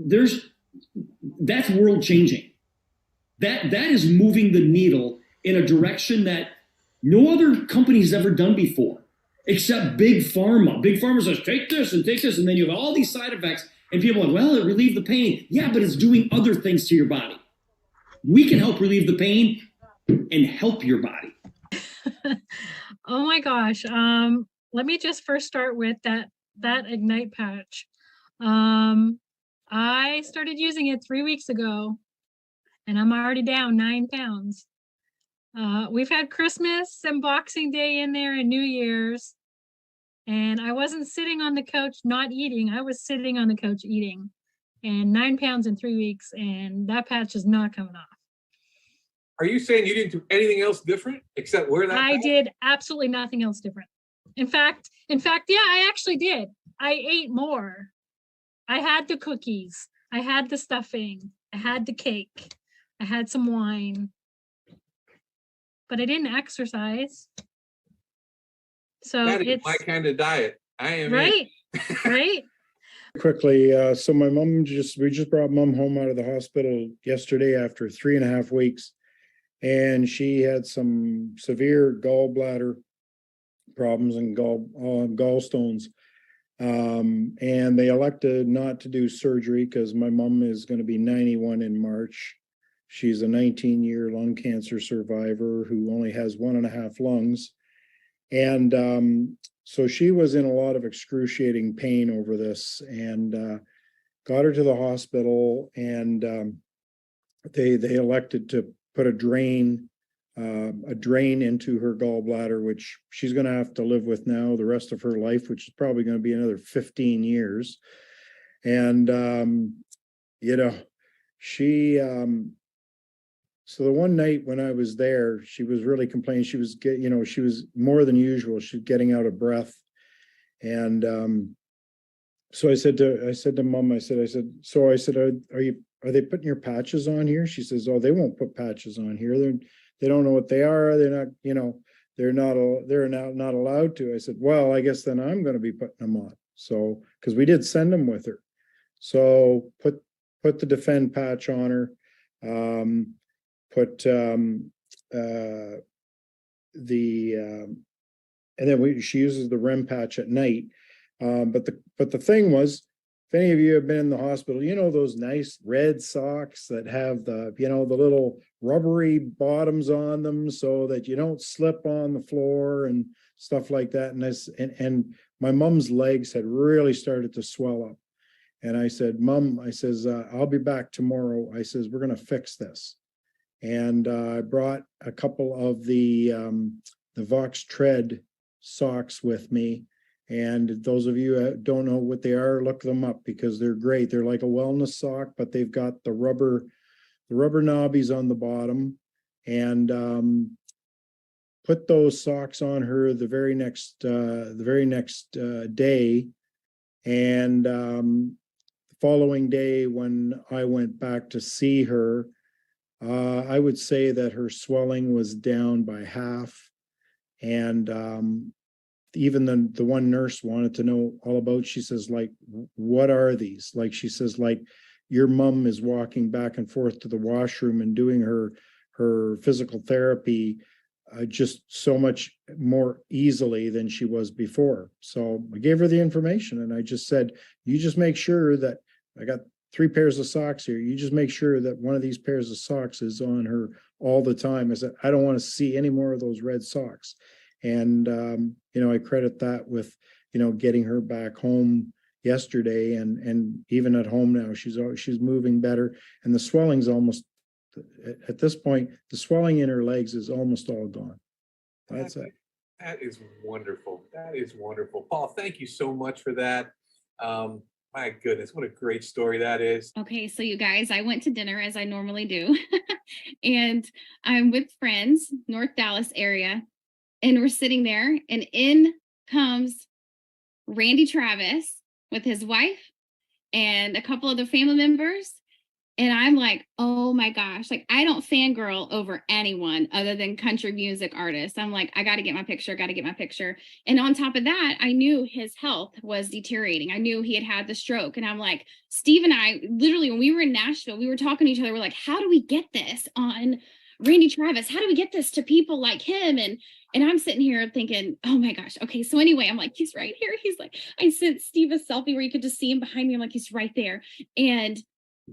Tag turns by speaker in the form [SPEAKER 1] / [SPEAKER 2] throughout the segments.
[SPEAKER 1] there's that's world changing. That is moving the needle in a direction that no other company has ever done before, except big pharma. Big pharma says, take this, and then you have all these side effects, and people are like, well, it relieved the pain. Yeah, but it's doing other things to your body. We can help relieve the pain and help your body.
[SPEAKER 2] Oh my gosh. Let me just first start with that Ignite patch. I started using it 3 weeks ago, and I'm already down 9 pounds. We've had Christmas and Boxing Day in there and New Year's, and I wasn't sitting on the couch not eating. I was sitting on the couch eating, and 9 pounds in 3 weeks, and that patch is not coming off.
[SPEAKER 3] Are you saying you didn't do anything else different except wear that
[SPEAKER 2] I
[SPEAKER 3] patch?
[SPEAKER 2] did absolutely nothing else different. In fact, yeah, I actually did. I ate more. I had the cookies. I had the stuffing. I had the cake. I had some wine. But I didn't exercise. So
[SPEAKER 3] That is
[SPEAKER 2] it's
[SPEAKER 3] my kind of diet. I am
[SPEAKER 2] right, right.
[SPEAKER 4] Quickly, so my mom we just brought mom home out of the hospital yesterday after 3.5 weeks, and she had some severe gallbladder problems and gallstones. And they elected not to do surgery because my mom is going to be 91 in March. She's a 19-year lung cancer survivor who only has 1.5 lungs. And so she was in a lot of excruciating pain over this, and got her to the hospital, and they elected to put a drain into her gallbladder, which she's going to have to live with now the rest of her life, which is probably going to be another 15 years. And she so the one night when I was there, she was really complaining. She was she was more than usual. She's getting out of breath. And so I said to mom, I said, are they putting your patches on here? She says, oh, they won't put patches on here. They don't know what they are. They're not, they're not allowed to. I said, well, I guess then I'm going to be putting them on. So, because we did send them with her. So put the Defend patch on her. And then she uses the REM patch at night. But the thing was, if any of you have been in the hospital, those nice red socks that have the little rubbery bottoms on them so that you don't slip on the floor and stuff like that. And my mom's legs had really started to swell up. And I said, Mom, I says, I'll be back tomorrow. I says, we're going to fix this. And I brought a couple of the Vox Tread socks with me. And those of you who don't know what they are, look them up because they're great. They're like a wellness sock, but they've got the rubber knobbies on the bottom. And put those socks on her the very next day. And the following day, when I went back to see her, I would say that her swelling was down by half. And even the one nurse wanted to know all about, she says, like, what are these? Like, she says, like, your mom is walking back and forth to the washroom and doing her physical therapy just so much more easily than she was before. So I gave her the information, and I just said, you just make sure that I got 3 pairs of socks here. You just make sure that one of these pairs of socks is on her all the time. I said, I don't want to see any more of those red socks. And, I credit that with, getting her back home yesterday, and even at home now, she's moving better. And the swelling's almost, at this point, the swelling in her legs is almost all gone. That's it.
[SPEAKER 3] That is wonderful. That is wonderful. Paul, thank you so much for that. My goodness, what a great story that is.
[SPEAKER 5] Okay, so you guys, I went to dinner as I normally do, and I'm with friends, North Dallas area, and we're sitting there, and in comes Randy Travis with his wife and a couple other family members, And I'm like, oh my gosh, like I don't fangirl over anyone other than country music artists. I'm like, I got to get my picture, got to get my picture. And on top of that, I knew his health was deteriorating. I knew he had the stroke. And I'm like, Steve and I, literally, when we were in Nashville, we were talking to each other. We're like, how do we get this on Randy Travis? How do we get this to people like him? And I'm sitting here thinking, oh my gosh. Okay. So anyway, I'm like, he's right here. He's like, I sent Steve a selfie where you could just see him behind me. I'm like, he's right there. And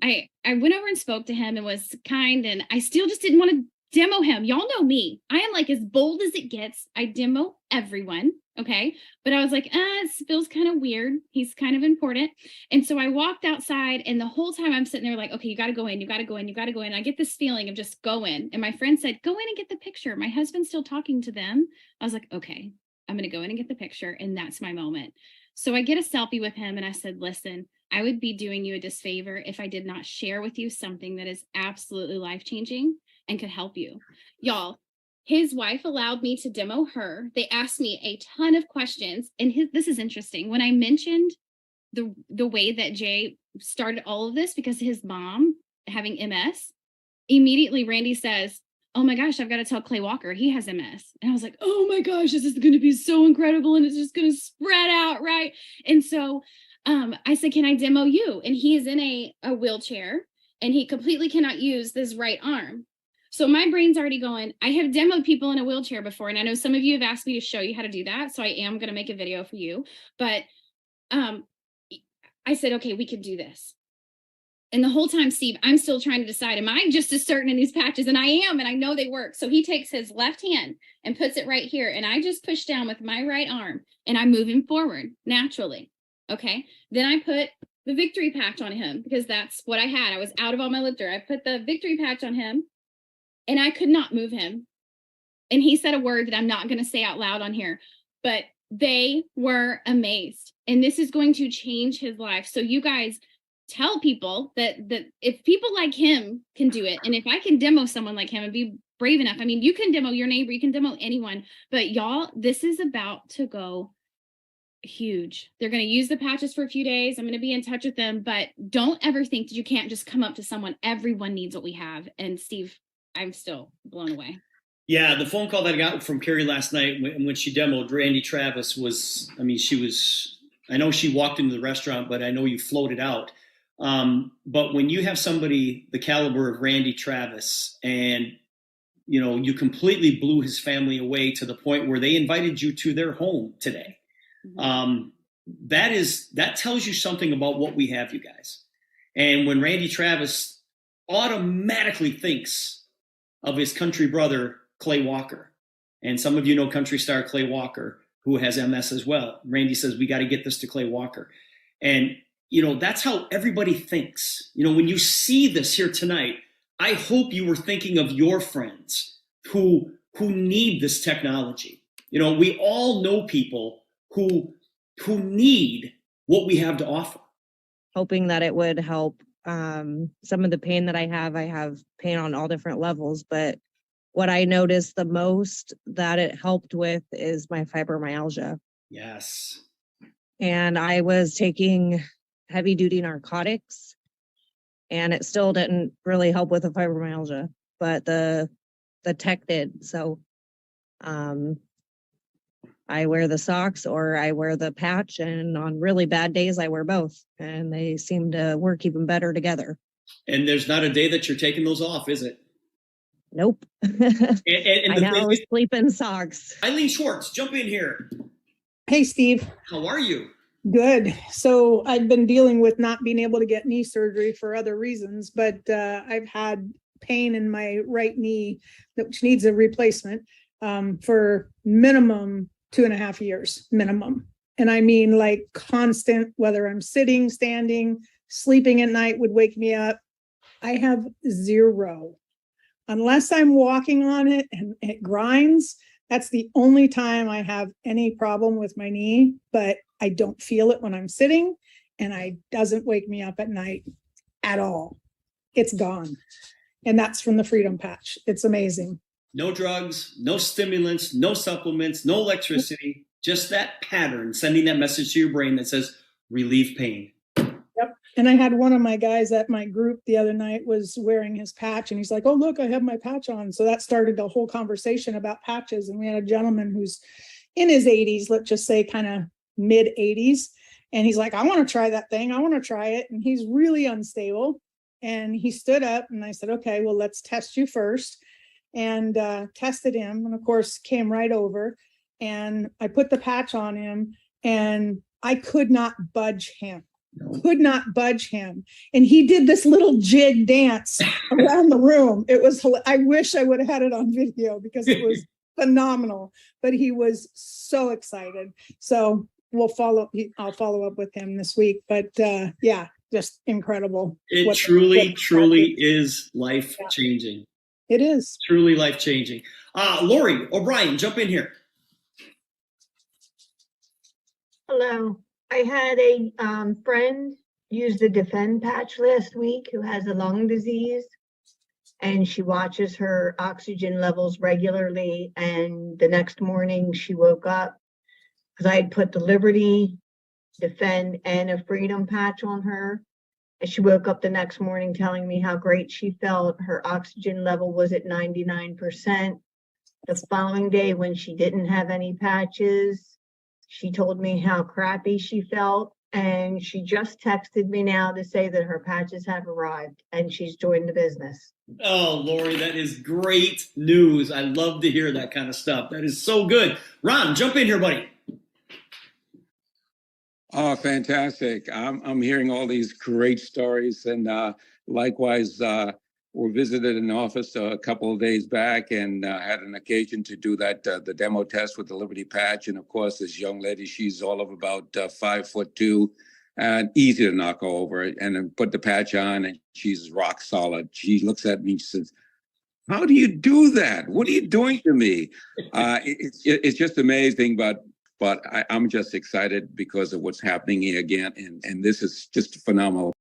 [SPEAKER 5] I went over and spoke to him and was kind, and I still just didn't want to demo him. Y'all know me. I am like as bold as it gets. I demo everyone. Okay. But I was like, it feels kind of weird. He's kind of important. And so I walked outside, and the whole time I'm sitting there like, okay, you got to go in, you got to go in, you got to go in. And I get this feeling of just go in. And my friend said, go in and get the picture. My husband's still talking to them. I was like, okay, I'm going to go in and get the picture. And that's my moment. So I get a selfie with him, and I said, listen, I would be doing you a disfavor if I did not share with you something that is absolutely life-changing and could help you. Y'all, his wife allowed me to demo her. They asked me a ton of questions. And this is interesting. When I mentioned the way that Jay started all of this, because his mom having MS, immediately Randy says, oh my gosh, I've got to tell Clay Walker, he has MS. And I was like, oh my gosh, this is going to be so incredible. And it's just going to spread out, right? And so I said, can I demo you? And he is in a wheelchair, and he completely cannot use this right arm. So my brain's already going, I have demoed people in a wheelchair before. And I know some of you have asked me to show you how to do that. So I am going to make a video for you. But I said, okay, we could do this. And the whole time, Steve, I'm still trying to decide, am I just as certain in these patches? And I am, and I know they work. So he takes his left hand and puts it right here. And I just push down with my right arm, and I move him forward naturally. Okay. Then I put the victory patch on him, because that's what I had. I was out of all my lifter. I put the victory patch on him, and I could not move him. And he said a word that I'm not going to say out loud on here, but they were amazed. And this is going to change his life. So you guys tell people that if people like him can do it, and if I can demo someone like him and be brave enough, I mean, you can demo your neighbor, you can demo anyone, but y'all, this is about to go huge. They're going to use the patches for a few days. I'm going to be in touch with them, but don't ever think that you can't just come up to someone. Everyone needs what we have. And Steve, I'm still blown away.
[SPEAKER 1] Yeah, the phone call that I got from Carrie last night when she demoed Randy Travis was, I mean, I know she walked into the restaurant, but I know you floated out. But when you have somebody the caliber of Randy Travis, and you completely blew his family away to the point where they invited you to their home today. That tells you something about what we have, you guys. And when Randy Travis automatically thinks of his country brother, Clay Walker, and some of you know country star Clay Walker, who has MS as well. Randy says, we got to get this to Clay Walker. And, that's how everybody thinks. When you see this here tonight, I hope you were thinking of your friends who need this technology. We all know people who need what we have to offer.
[SPEAKER 6] Hoping that it would help some of the pain that I have pain on all different levels, but what I noticed the most that it helped with is my fibromyalgia.
[SPEAKER 1] Yes.
[SPEAKER 6] And I was taking heavy duty narcotics, and it still didn't really help with the fibromyalgia, but the tech did. So I wear the socks or I wear the patch, and on really bad days I wear both, and they seem to work even better together.
[SPEAKER 1] And there's not a day that you're taking those off, is it?
[SPEAKER 6] Nope.
[SPEAKER 1] And
[SPEAKER 6] I now sleep in socks.
[SPEAKER 1] Eileen Schwartz, jump in here.
[SPEAKER 7] Hey, Steve.
[SPEAKER 1] How are you?
[SPEAKER 7] Good. So I've been dealing with not being able to get knee surgery for other reasons, but I've had pain in my right knee which needs a replacement for minimum 2.5 years, minimum. And I mean like constant, whether I'm sitting, standing, sleeping at night would wake me up. I have zero. Unless I'm walking on it and it grinds, that's the only time I have any problem with my knee, but I don't feel it when I'm sitting, and it doesn't wake me up at night at all. It's gone. And that's from the Freedom Patch. It's amazing.
[SPEAKER 1] No drugs, no stimulants, no supplements, no electricity, just that pattern sending that message to your brain that says relieve pain.
[SPEAKER 7] Yep. And I had one of my guys at my group the other night was wearing his patch and he's like, oh, look, I have my patch on. So that started a whole conversation about patches. And we had a gentleman who's in his 80s, let's just say kind of mid 80s. And he's like, I want to try that thing. I want to try it. And he's really unstable. And he stood up and I said, okay, well, let's test you first. And tested him. And of course, came right over. And I put the patch on him and I could not budge him. Could not budge him. And he did this little jig dance around the room. It was, I wish I would have had it on video because it was phenomenal, but he was so excited. So I'll follow up with him this week, but yeah, just incredible.
[SPEAKER 1] It truly is life changing.
[SPEAKER 7] It is
[SPEAKER 1] Truly life changing. Lori O'Brien, jump in here.
[SPEAKER 8] Hello. I had a friend use the Defend patch last week who has a lung disease, and she watches her oxygen levels regularly. And the next morning she woke up because I had put the Liberty, Defend, and a Freedom patch on her. And she woke up the next morning telling me how great she felt. Her oxygen level was at 99%. The following day, when she didn't have any patches, she told me how crappy she felt, and she just texted me now to say that her patches have arrived and she's joined the business.
[SPEAKER 1] Oh, Lori, that is great news. I love to hear that kind of stuff. That is so good. Ron, jump in here, buddy.
[SPEAKER 9] Oh, fantastic. I'm hearing all these great stories, and likewise, we visited an office a couple of days back and had an occasion to do that, the demo test with the Liberty patch. And of course, this young lady, she's all of about 5'2" and easy to knock over, and then put the patch on and she's rock solid. She looks at me and says, how do you do that? What are you doing to me? It's just amazing, but I'm just excited because of what's happening here again. And this is just phenomenal.